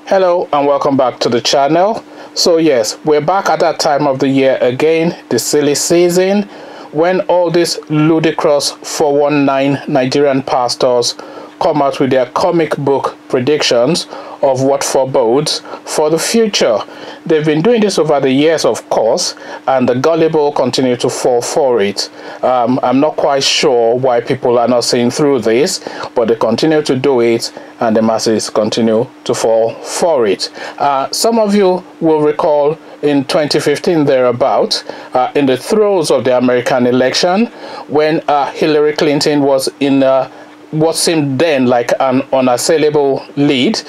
Hello and welcome back to the channel. So yes, we're back at that time of the year again, the silly season, when all these ludicrous 419 Nigerian pastors come out with their comic book predictions of what forebodes for the future. They've been doing this over the years, of course, and the gullible continue to fall for it. I'm not quite sure why people are not seeing through this, but they continue to do it, and the masses continue to fall for it. Some of you will recall in 2015 thereabout, in the throes of the American election, when Hillary Clinton was in what seemed then like an unassailable lead,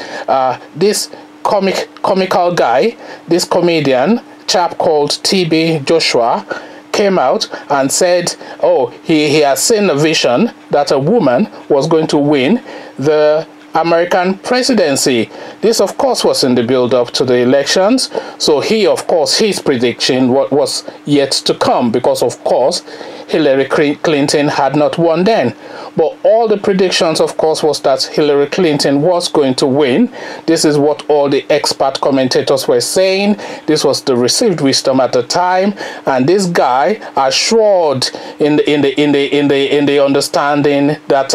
this comical guy, this comedian chap called TB Joshua, came out and said, oh, he has seen a vision that a woman was going to win the American presidency. This, of course, was in the build-up to the elections. So he, of course, his prediction what was yet to come, because, of course, Hillary Clinton had not won then. But all the predictions, of course, was that Hillary Clinton was going to win. This is what all the expert commentators were saying. This was the received wisdom at the time, and this guy assured in the understanding that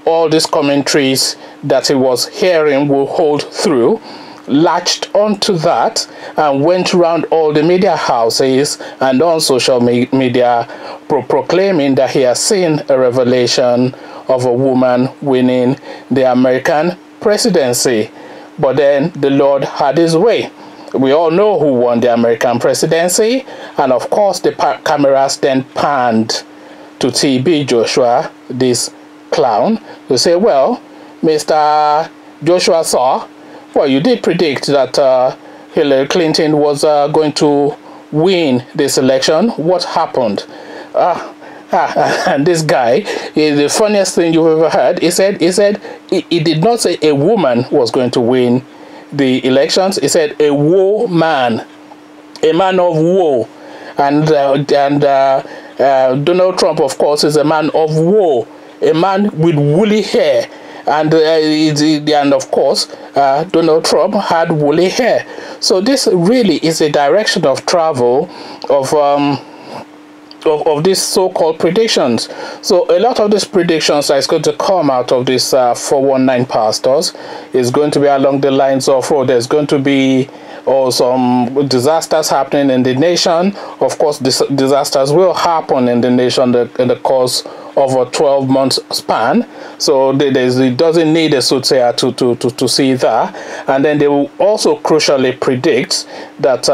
all these commentaries that he was hearing will hold through, latched onto that and went around all the media houses and on social media proclaiming that he has seen a revelation of a woman winning the American presidency. But then the Lord had his way. We all know who won the American presidency, and of course the cameras then panned to TB Joshua, this clown, to say, well, Mr. Joshua saw, well, you did predict that Hillary Clinton was going to win this election. What happened? And this guy, the funniest thing you've ever heard, he said he did not say a woman was going to win the elections. He said a woe man, a man of woe. And Donald Trump, of course, is a man of woe, a man with woolly hair. And of course, Donald Trump had woolly hair. So this really is a direction of travel of these so-called predictions. So a lot of these predictions that is going to come out of these 419 pastors is going to be along the lines of, oh, there's going to be some disasters happening in the nation. Of course, disasters will happen in the nation in the course of a 12-month span. So it doesn't need a soothsayer to see that. And then they will also crucially predict that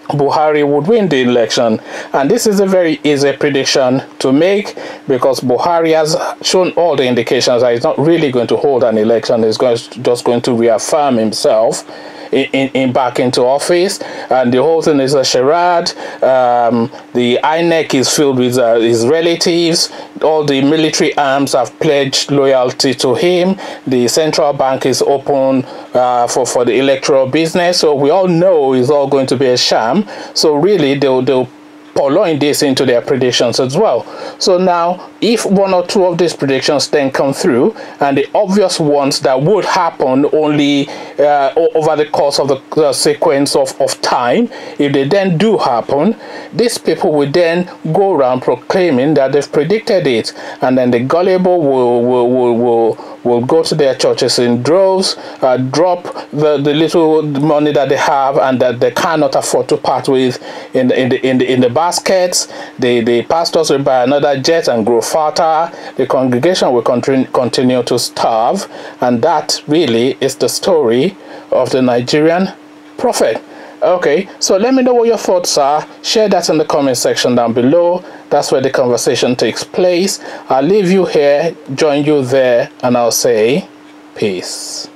Buhari would win the election. And this is a very easy prediction to make, because Buhari has shown all the indications that he's not really going to hold an election. He's just going to reaffirm himself in back into office, and the whole thing is a charade. The INEC is filled with his relatives. All the military arms have pledged loyalty to him. The central bank is open for the electoral business. So we all know it's all going to be a sham. So really they'll purloin this into their predictions as well. So now, if one or two of these predictions then come through, and the obvious ones that would happen only over the course of the sequence of time, if they then do happen, these people will then go around proclaiming that they've predicted it, and then the gullible will go to their churches in droves, drop the little money that they have and that they cannot afford to part with in the baskets. The pastors will buy another jet and grow fatter. The congregation will continue to starve, and that really is the story of the Nigerian prophet. Okay, so let me know what your thoughts are. Share that in the comment section down below. That's where the conversation takes place. I'll leave you here, join you there, and I'll say peace.